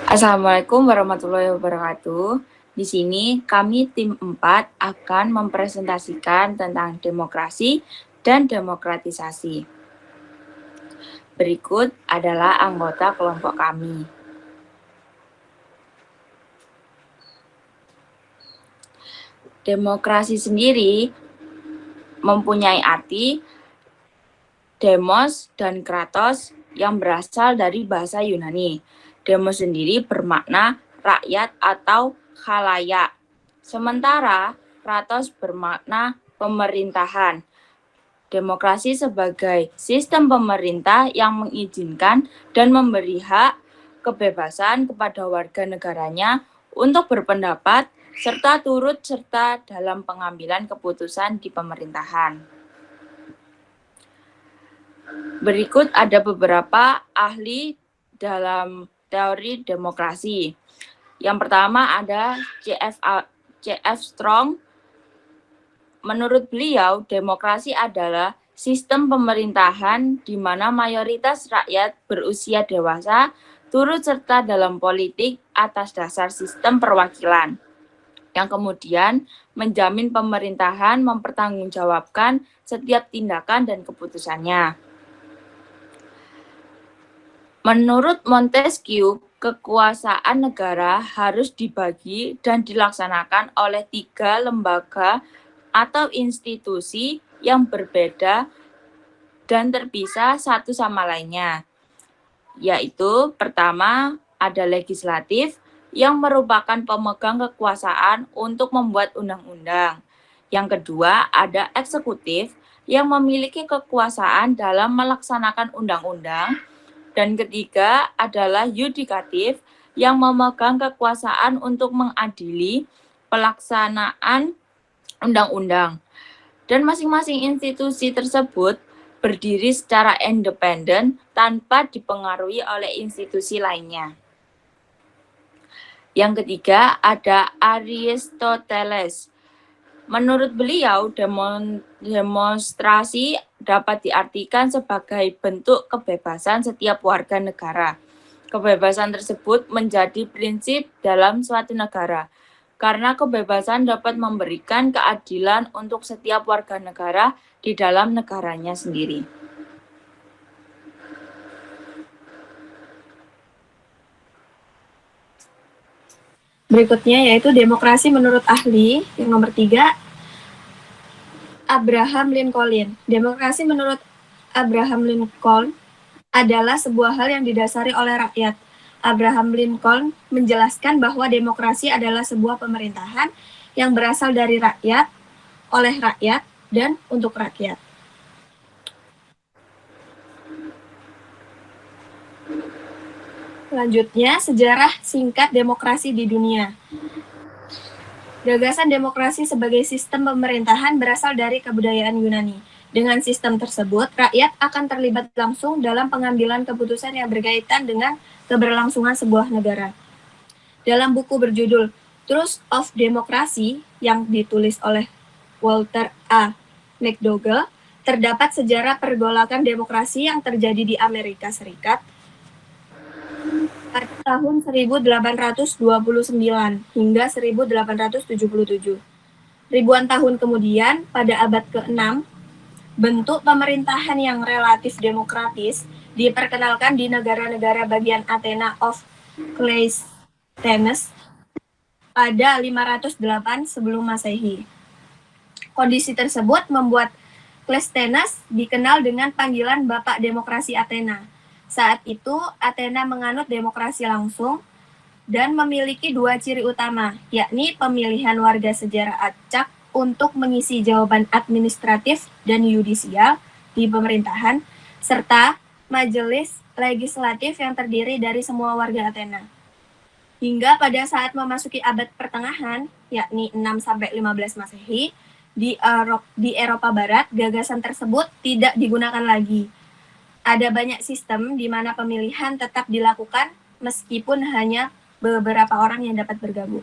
Assalamualaikum warahmatullahi wabarakatuh. Di sini kami tim 4 akan mempresentasikan tentang demokrasi dan demokratisasi. Berikut adalah anggota kelompok kami. Demokrasi sendiri mempunyai arti demos dan kratos yang berasal dari bahasa Yunani. Demos sendiri bermakna rakyat atau khalayak. Sementara kratos bermakna pemerintahan. Demokrasi sebagai sistem pemerintah yang mengizinkan dan memberi hak kebebasan kepada warga negaranya untuk berpendapat serta turut serta dalam pengambilan keputusan di pemerintahan. Berikut ada beberapa ahli dalam teori demokrasi. Yang pertama ada C.F. Strong. Menurut beliau, demokrasi adalah sistem pemerintahan di mana mayoritas rakyat berusia dewasa turut serta dalam politik atas dasar sistem perwakilan, yang kemudian menjamin pemerintahan mempertanggungjawabkan setiap tindakan dan keputusannya. Menurut Montesquieu, kekuasaan negara harus dibagi dan dilaksanakan oleh 3 lembaga atau institusi yang berbeda dan terpisah satu sama lainnya. Yaitu pertama ada legislatif yang merupakan pemegang kekuasaan untuk membuat undang-undang. Yang kedua ada eksekutif yang memiliki kekuasaan dalam melaksanakan undang-undang. Dan ketiga adalah yudikatif yang memegang kekuasaan untuk mengadili pelaksanaan undang-undang. Dan masing-masing institusi tersebut berdiri secara independen tanpa dipengaruhi oleh institusi lainnya. Yang ketiga ada Aristoteles. Menurut beliau, demonstrasi dapat diartikan sebagai bentuk kebebasan setiap warga negara. Kebebasan tersebut menjadi prinsip dalam suatu negara, karena kebebasan dapat memberikan keadilan untuk setiap warga negara di dalam negaranya sendiri. Berikutnya yaitu demokrasi menurut ahli, yang nomor 3, Abraham Lincoln. Demokrasi menurut Abraham Lincoln adalah sebuah hal yang didasari oleh rakyat. Abraham Lincoln menjelaskan bahwa demokrasi adalah sebuah pemerintahan yang berasal dari rakyat, oleh rakyat, dan untuk rakyat. Selanjutnya, sejarah singkat demokrasi di dunia. Gagasan demokrasi sebagai sistem pemerintahan berasal dari kebudayaan Yunani. Dengan sistem tersebut, rakyat akan terlibat langsung dalam pengambilan keputusan yang berkaitan dengan keberlangsungan sebuah negara. Dalam buku berjudul Truth of Democracy yang ditulis oleh Walter A. McDougall, terdapat sejarah pergolakan demokrasi yang terjadi di Amerika Serikat pada tahun 1829 hingga 1877. Ribuan tahun kemudian, pada abad ke-6, bentuk pemerintahan yang relatif demokratis diperkenalkan di negara-negara bagian Athena of Cleisthenes pada 508 sebelum Masehi. Kondisi tersebut membuat Cleisthenes dikenal dengan panggilan Bapak Demokrasi Athena. Saat itu, Athena menganut demokrasi langsung dan memiliki 2 ciri utama, yakni pemilihan warga secara acak untuk mengisi jawaban administratif dan yudisial di pemerintahan, serta majelis legislatif yang terdiri dari semua warga Athena. Hingga pada saat memasuki abad pertengahan, yakni 6-15 Masehi, di Eropa Barat, gagasan tersebut tidak digunakan lagi. Ada banyak sistem di mana pemilihan tetap dilakukan meskipun hanya beberapa orang yang dapat bergabung.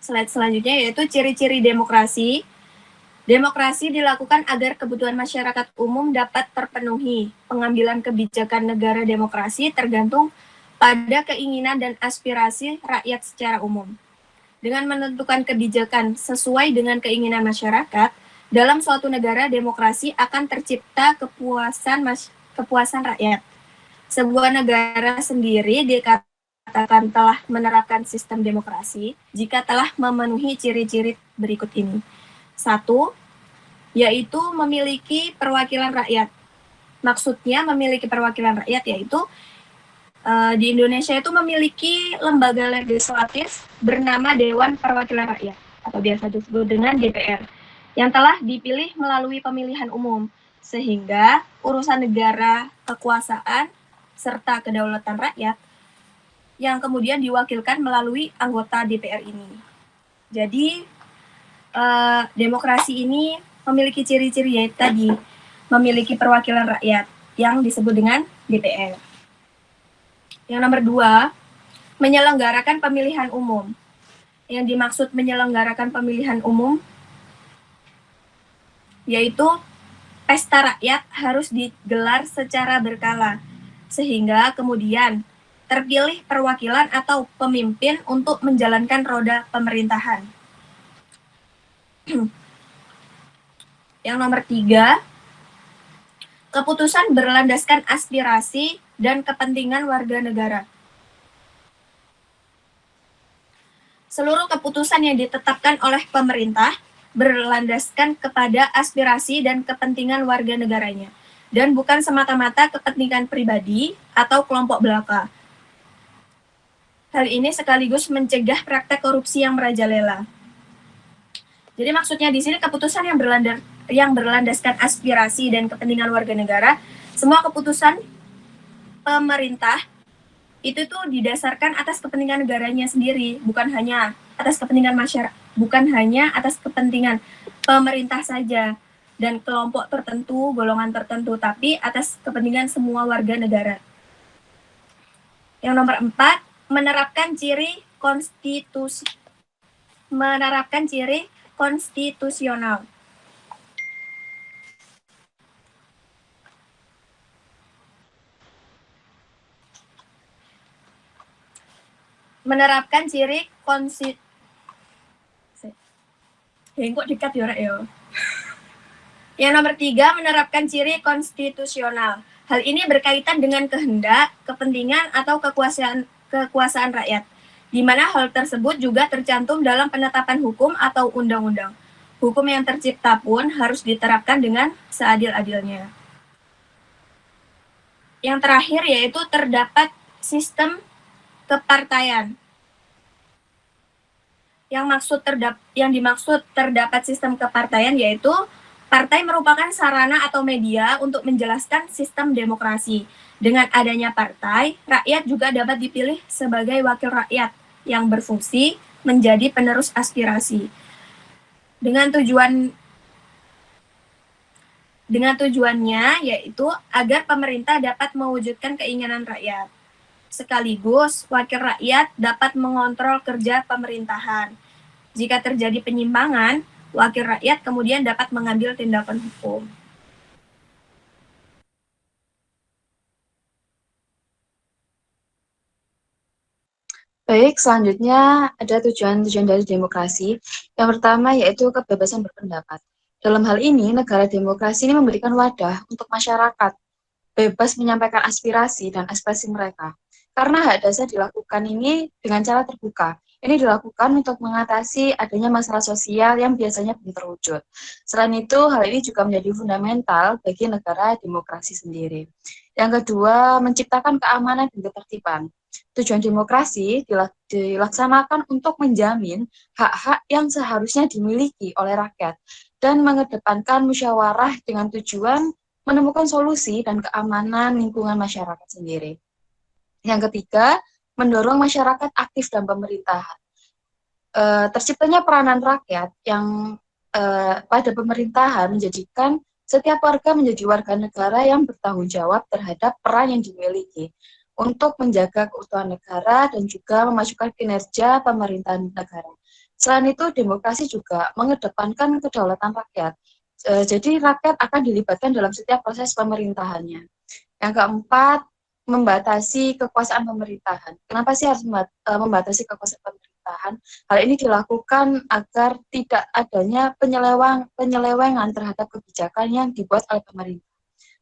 Slide selanjutnya yaitu ciri-ciri demokrasi. Demokrasi dilakukan agar kebutuhan masyarakat umum dapat terpenuhi. Pengambilan kebijakan negara demokrasi tergantung pada keinginan dan aspirasi rakyat secara umum. Dengan menentukan kebijakan sesuai dengan keinginan masyarakat, dalam suatu negara demokrasi akan tercipta kepuasan rakyat. Sebuah negara sendiri dikatakan telah menerapkan sistem demokrasi jika telah memenuhi ciri-ciri berikut ini. 1. Yaitu memiliki perwakilan rakyat. Maksudnya memiliki perwakilan rakyat yaitu di Indonesia itu memiliki lembaga legislatif bernama Dewan Perwakilan Rakyat atau biasa disebut dengan DPR yang telah dipilih melalui pemilihan umum sehingga urusan negara, kekuasaan, serta kedaulatan rakyat yang kemudian diwakilkan melalui anggota DPR ini. Jadi demokrasi ini memiliki ciri-ciri yaitu tadi memiliki perwakilan rakyat yang disebut dengan DPR. Yang nomor 2, menyelenggarakan pemilihan umum. Yang dimaksud menyelenggarakan pemilihan umum yaitu pesta rakyat harus digelar secara berkala sehingga kemudian terpilih perwakilan atau pemimpin untuk menjalankan roda pemerintahan. Yang nomor 3, keputusan berlandaskan aspirasi dan kepentingan warga negara. Seluruh keputusan yang ditetapkan oleh pemerintah berlandaskan kepada aspirasi dan kepentingan warga negaranya, dan bukan semata-mata kepentingan pribadi atau kelompok belaka. Hal ini sekaligus mencegah praktek korupsi yang merajalela. Jadi maksudnya di sini keputusan yang berlandaskan aspirasi dan kepentingan warga negara, semua keputusan pemerintah itu tuh didasarkan atas kepentingan negaranya sendiri, bukan hanya atas kepentingan masyarakat, bukan hanya atas kepentingan pemerintah saja dan kelompok tertentu, golongan tertentu, tapi atas kepentingan semua warga negara. Yang nomor 4, menerapkan ciri konstitusional. Menerapkan ciri kok dekat ya. Yang nomor 3, menerapkan ciri konstitusional. Hal ini berkaitan dengan kehendak, kepentingan, atau kekuasaan rakyat, di mana hal tersebut juga tercantum dalam penetapan hukum atau undang-undang. Hukum yang tercipta pun harus diterapkan dengan seadil-adilnya. Yang terakhir yaitu terdapat sistem kepartaian. Yang dimaksud terdapat sistem kepartaian yaitu partai merupakan sarana atau media untuk menjelaskan sistem demokrasi. Dengan adanya partai, rakyat juga dapat dipilih sebagai wakil rakyat yang berfungsi menjadi penerus aspirasi. Dengan tujuannya yaitu agar pemerintah dapat mewujudkan keinginan rakyat. Sekaligus, wakil rakyat dapat mengontrol kerja pemerintahan. Jika terjadi penyimpangan, wakil rakyat kemudian dapat mengambil tindakan hukum. Baik, selanjutnya ada tujuan-tujuan dari demokrasi. Yang pertama yaitu kebebasan berpendapat. Dalam hal ini, negara demokrasi ini memberikan wadah untuk masyarakat bebas menyampaikan aspirasi dan ekspresi mereka. Karena hak dasar dilakukan ini dengan cara terbuka. Ini dilakukan untuk mengatasi adanya masalah sosial yang biasanya belum terwujud. Selain itu, hal ini juga menjadi fundamental bagi negara demokrasi sendiri. Yang kedua, menciptakan keamanan dan ketertiban. Tujuan demokrasi dilaksanakan untuk menjamin hak-hak yang seharusnya dimiliki oleh rakyat dan mengedepankan musyawarah dengan tujuan menemukan solusi dan keamanan lingkungan masyarakat sendiri. Yang ketiga, mendorong masyarakat aktif dalam pemerintahan. Terciptanya peranan rakyat yang pada pemerintahan menjadikan setiap warga menjadi warga negara yang bertanggung jawab terhadap peran yang dimiliki untuk menjaga keutuhan negara dan juga memajukan kinerja pemerintahan negara. Selain itu, demokrasi juga mengedepankan kedaulatan rakyat. Jadi rakyat akan dilibatkan dalam setiap proses pemerintahannya. Yang keempat, membatasi kekuasaan pemerintahan. Kenapa sih harus membatasi kekuasaan pemerintahan? Hal ini dilakukan agar tidak adanya penyelewengan terhadap kebijakan yang dibuat oleh pemerintah.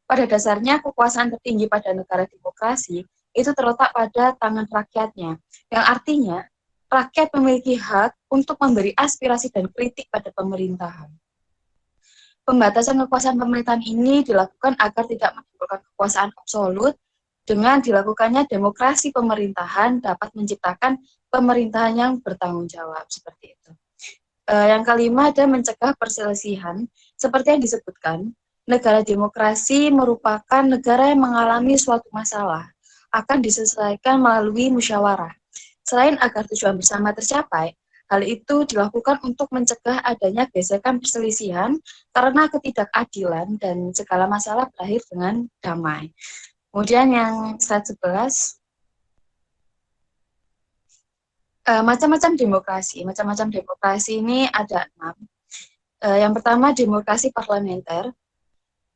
Pada dasarnya, kekuasaan tertinggi pada negara demokrasi itu terletak pada tangan rakyatnya, yang artinya rakyat memiliki hak untuk memberi aspirasi dan kritik pada pemerintahan. Pembatasan kekuasaan pemerintahan ini dilakukan agar tidak menimbulkan kekuasaan absolut. Dengan dilakukannya demokrasi pemerintahan dapat menciptakan pemerintahan yang bertanggung jawab, seperti itu. Yang kelima ada mencegah perselisihan. Seperti yang disebutkan, negara demokrasi merupakan negara yang mengalami suatu masalah, akan diselesaikan melalui musyawarah. Selain agar tujuan bersama tercapai, hal itu dilakukan untuk mencegah adanya gesekan perselisihan karena ketidakadilan dan segala masalah berakhir dengan damai. Kemudian yang slide 11, macam-macam demokrasi. Macam-macam demokrasi ini ada 6. Yang pertama, demokrasi parlementer.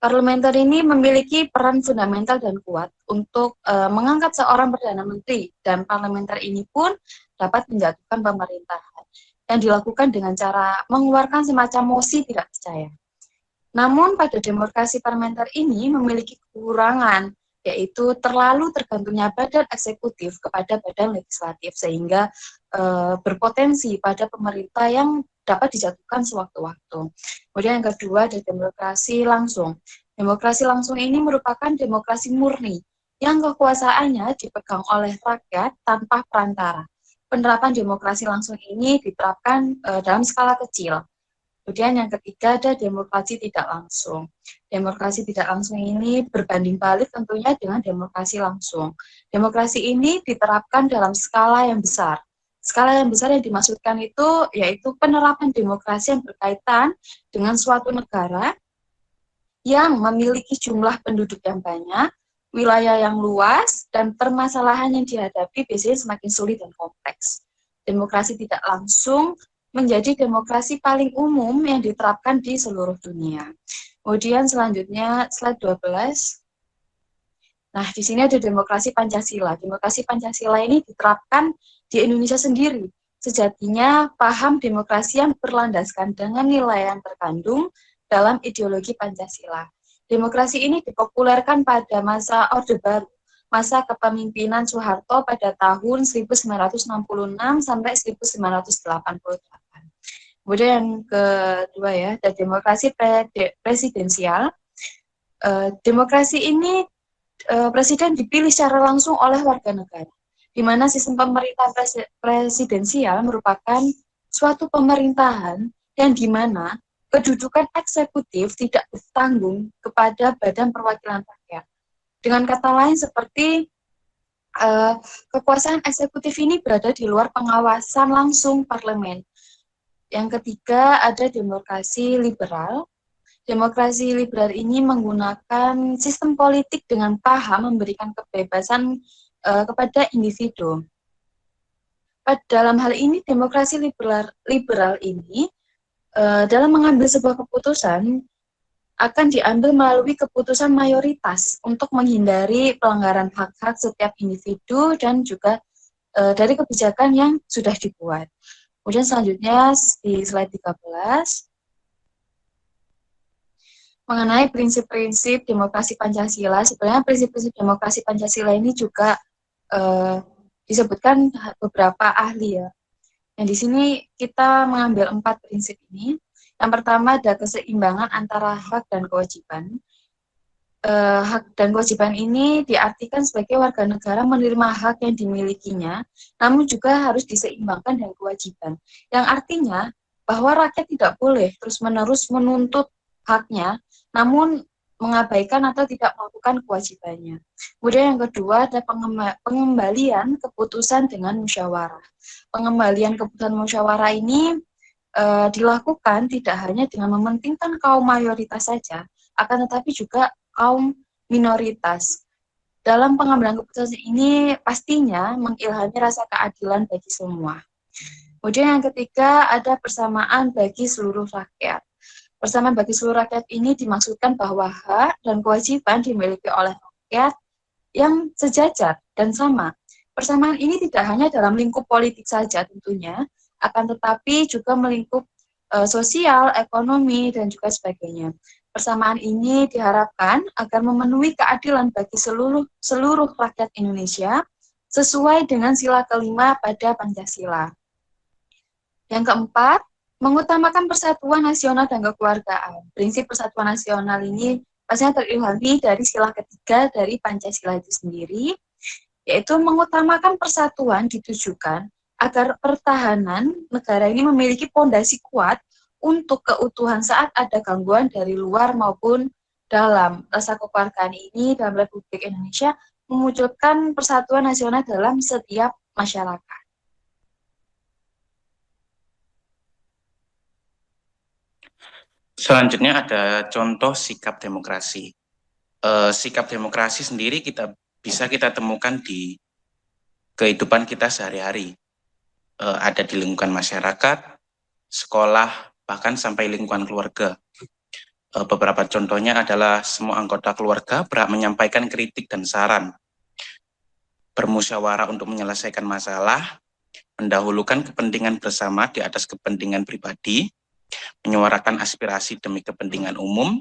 Parlementer ini memiliki peran fundamental dan kuat untuk mengangkat seorang Perdana Menteri, dan parlementer ini pun dapat menjatuhkan pemerintahan yang dilakukan dengan cara mengeluarkan semacam mosi tidak percaya. Namun pada demokrasi parlementer ini memiliki kekurangan, yaitu terlalu tergantungnya badan eksekutif kepada badan legislatif, sehingga berpotensi pada pemerintah yang dapat dijatuhkan sewaktu-waktu. Kemudian yang kedua ada demokrasi langsung. Demokrasi langsung ini merupakan demokrasi murni yang kekuasaannya dipegang oleh rakyat tanpa perantara. Penerapan demokrasi langsung ini diterapkan dalam skala kecil. Kemudian yang ketiga ada demokrasi tidak langsung. Demokrasi tidak langsung ini berbanding balik tentunya dengan demokrasi langsung. Demokrasi ini diterapkan dalam skala yang besar. Skala yang besar yang dimaksudkan itu yaitu penerapan demokrasi yang berkaitan dengan suatu negara yang memiliki jumlah penduduk yang banyak, wilayah yang luas, dan permasalahan yang dihadapi biasanya semakin sulit dan kompleks. Demokrasi tidak langsung menjadi demokrasi paling umum yang diterapkan di seluruh dunia. Kemudian selanjutnya slide 12. Nah, di sini ada demokrasi Pancasila. Demokrasi Pancasila ini diterapkan di Indonesia sendiri. Sejatinya paham demokrasi yang berlandaskan dengan nilai yang terkandung dalam ideologi Pancasila. Demokrasi ini dipopulerkan pada masa Orde Baru, masa kepemimpinan Soeharto pada tahun 1966 sampai 1988. Kemudian yang kedua ya, ada demokrasi presidensial. Demokrasi ini presiden dipilih secara langsung oleh warga negara, di mana sistem pemerintahan presidensial merupakan suatu pemerintahan yang di mana kedudukan eksekutif tidak bertanggung kepada Badan Perwakilan Rakyat. Dengan kata lain seperti kekuasaan eksekutif ini berada di luar pengawasan langsung parlemen. Yang ketiga ada demokrasi liberal. Demokrasi liberal ini menggunakan sistem politik dengan paham memberikan kebebasan kepada individu. Dalam hal ini demokrasi liberal ini dalam mengambil sebuah keputusan akan diambil melalui keputusan mayoritas untuk menghindari pelanggaran hak-hak setiap individu dan juga dari kebijakan yang sudah dibuat. Kemudian selanjutnya di slide 13 mengenai prinsip-prinsip demokrasi Pancasila. Sebenarnya prinsip-prinsip demokrasi Pancasila ini juga disebutkan beberapa ahli ya. Yang di sini kita mengambil 4 prinsip ini. Yang pertama ada keseimbangan antara hak dan kewajiban. Hak dan kewajiban ini diartikan sebagai warga negara menerima hak yang dimilikinya, namun juga harus diseimbangkan dengan kewajiban. Yang artinya bahwa rakyat tidak boleh terus-menerus menuntut haknya, namun mengabaikan atau tidak melakukan kewajibannya. Kemudian yang kedua ada pengembalian keputusan dengan musyawarah. Pengembalian keputusan musyawarah ini dilakukan tidak hanya dengan mementingkan kaum mayoritas saja, akan tetapi juga kaum minoritas. Dalam pengambilan keputusan ini pastinya mengilhami rasa keadilan bagi semua. Kemudian yang ketiga ada persamaan bagi seluruh rakyat. Persamaan bagi seluruh rakyat ini dimaksudkan bahwa hak dan kewajiban dimiliki oleh rakyat yang sejajar dan sama. Persamaan ini tidak hanya dalam lingkup politik saja tentunya, akan tetapi juga melingkup sosial, ekonomi, dan juga sebagainya. Persamaan ini diharapkan agar memenuhi keadilan bagi seluruh rakyat Indonesia sesuai dengan sila kelima pada Pancasila. Yang keempat, mengutamakan persatuan nasional dan kekeluargaan. Prinsip persatuan nasional ini pastinya terilhami dari sila ketiga dari Pancasila itu sendiri, yaitu mengutamakan persatuan ditujukan agar pertahanan negara ini memiliki pondasi kuat untuk keutuhan saat ada gangguan dari luar maupun dalam. Rasa kekeluargaan ini dalam Republik Indonesia memunculkan persatuan nasional dalam setiap masyarakat. Selanjutnya ada contoh sikap demokrasi. Sikap demokrasi sendiri bisa kita temukan di kehidupan kita sehari-hari. Ada di lingkungan masyarakat, sekolah, bahkan sampai lingkungan keluarga. Beberapa contohnya adalah semua anggota keluarga berhak menyampaikan kritik dan saran, bermusyawarah untuk menyelesaikan masalah, mendahulukan kepentingan bersama di atas kepentingan pribadi, menyuarakan aspirasi demi kepentingan umum,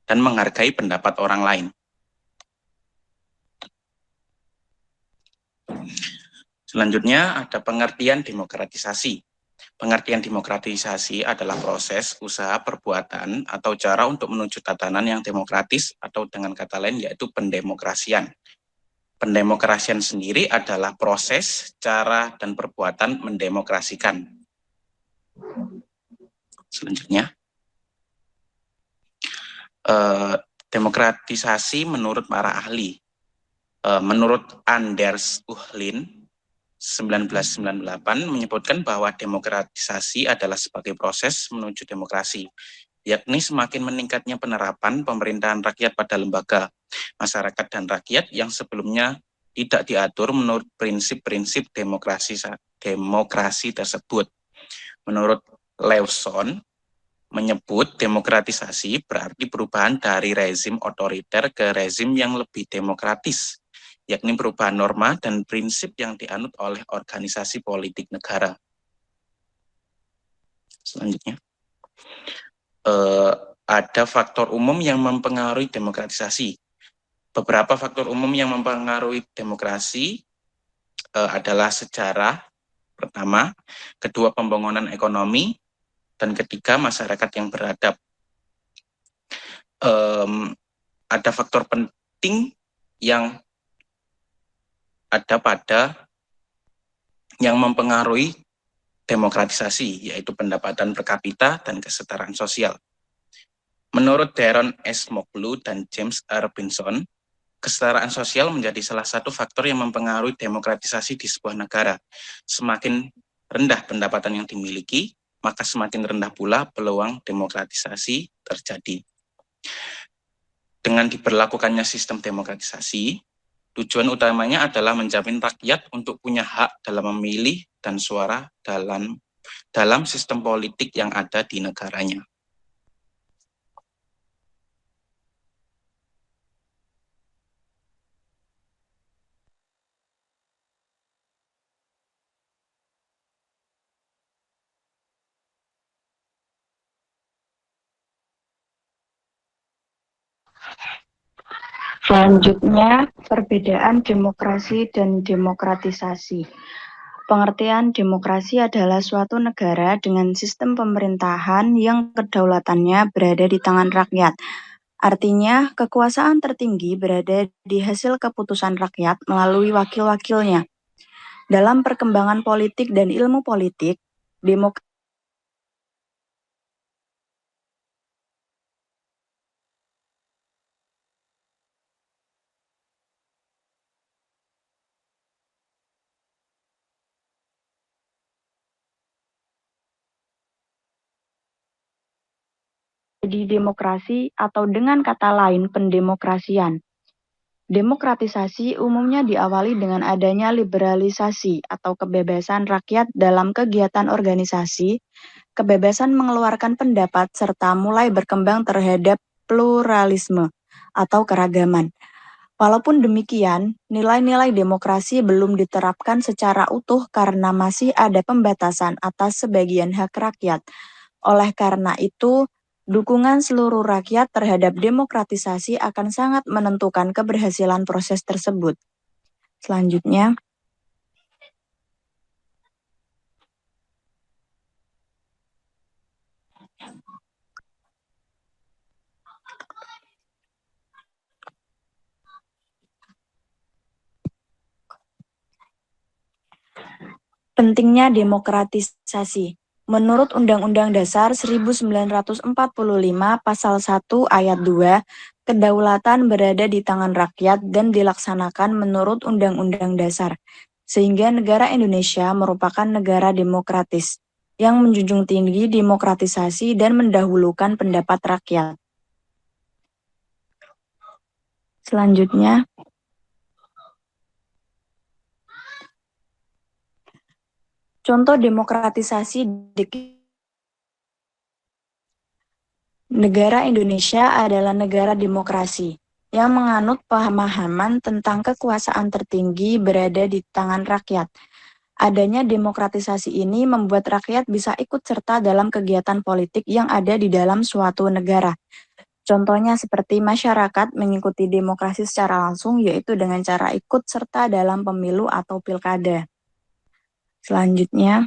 dan menghargai pendapat orang lain. Selanjutnya ada pengertian demokratisasi. Pengertian demokratisasi adalah proses, usaha, perbuatan, atau cara untuk menuju tatanan yang demokratis, atau dengan kata lain yaitu pendemokrasian. Pendemokrasian sendiri adalah proses, cara, dan perbuatan mendemokrasikan. Selanjutnya, demokratisasi menurut para ahli. Menurut Anders Uhlin 1998 menyebutkan bahwa demokratisasi adalah sebagai proses menuju demokrasi, yakni semakin meningkatnya penerapan pemerintahan rakyat pada lembaga, masyarakat, dan rakyat yang sebelumnya tidak diatur menurut prinsip-prinsip demokrasi tersebut. Menurut Lawson, menyebut demokratisasi berarti perubahan dari rezim otoriter ke rezim yang lebih demokratis, yakni perubahan norma dan prinsip yang dianut oleh organisasi politik negara. Selanjutnya, ada faktor umum yang mempengaruhi demokratisasi. Beberapa faktor umum yang mempengaruhi demokrasi adalah sejarah, pertama, kedua pembangunan ekonomi, dan ketiga masyarakat yang beradab. Ada faktor penting yang ada yang mempengaruhi demokratisasi, yaitu pendapatan per kapita dan kesetaraan sosial. Menurut Darren Acemoglu dan James Robinson, kesetaraan sosial menjadi salah satu faktor yang mempengaruhi demokratisasi di sebuah negara. Semakin rendah pendapatan yang dimiliki, maka semakin rendah pula peluang demokratisasi terjadi. Dengan diberlakukannya sistem demokratisasi, tujuan utamanya adalah menjamin rakyat untuk punya hak dalam memilih dan suara dalam sistem politik yang ada di negaranya. Selanjutnya, perbedaan demokrasi dan demokratisasi. Pengertian demokrasi adalah suatu negara dengan sistem pemerintahan yang kedaulatannya berada di tangan rakyat. Artinya, kekuasaan tertinggi berada di hasil keputusan rakyat melalui wakil-wakilnya. Dalam perkembangan politik dan ilmu politik, demokrasi di demokrasi atau dengan kata lain pendemokrasian. Demokratisasi umumnya diawali dengan adanya liberalisasi atau kebebasan rakyat dalam kegiatan organisasi, kebebasan mengeluarkan pendapat, serta mulai berkembang terhadap pluralisme atau keragaman. Walaupun demikian, nilai-nilai demokrasi belum diterapkan secara utuh karena masih ada pembatasan atas sebagian hak rakyat. Oleh karena itu, dukungan seluruh rakyat terhadap demokratisasi akan sangat menentukan keberhasilan proses tersebut. Selanjutnya, pentingnya demokratisasi. Menurut Undang-Undang Dasar 1945 Pasal 1 Ayat 2, kedaulatan berada di tangan rakyat dan dilaksanakan menurut Undang-Undang Dasar, sehingga negara Indonesia merupakan negara demokratis yang menjunjung tinggi demokratisasi dan mendahulukan pendapat rakyat. Selanjutnya, contoh demokratisasi di negara Indonesia adalah negara demokrasi yang menganut pemahaman tentang kekuasaan tertinggi berada di tangan rakyat. Adanya demokratisasi ini membuat rakyat bisa ikut serta dalam kegiatan politik yang ada di dalam suatu negara. Contohnya seperti masyarakat mengikuti demokrasi secara langsung, yaitu dengan cara ikut serta dalam pemilu atau pilkada. Selanjutnya,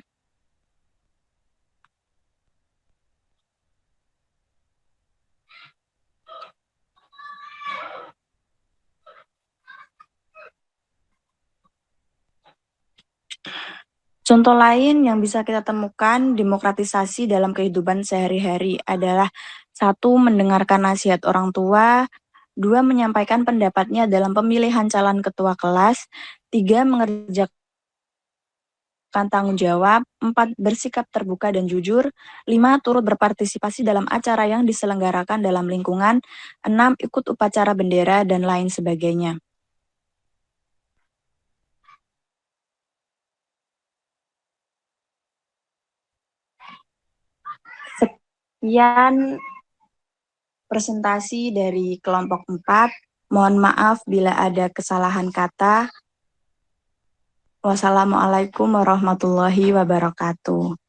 contoh lain yang bisa kita temukan demokratisasi dalam kehidupan sehari-hari adalah 1. Mendengarkan nasihat orang tua, 2. Menyampaikan pendapatnya dalam pemilihan calon ketua kelas, 3. Mengerjakan tanggung jawab, 4. Bersikap terbuka dan jujur, 5. Turut berpartisipasi dalam acara yang diselenggarakan dalam lingkungan, 6. Ikut upacara bendera, dan lain sebagainya. Sekian presentasi dari kelompok 4. Mohon maaf bila ada kesalahan kata. Wassalamualaikum warahmatullahi wabarakatuh.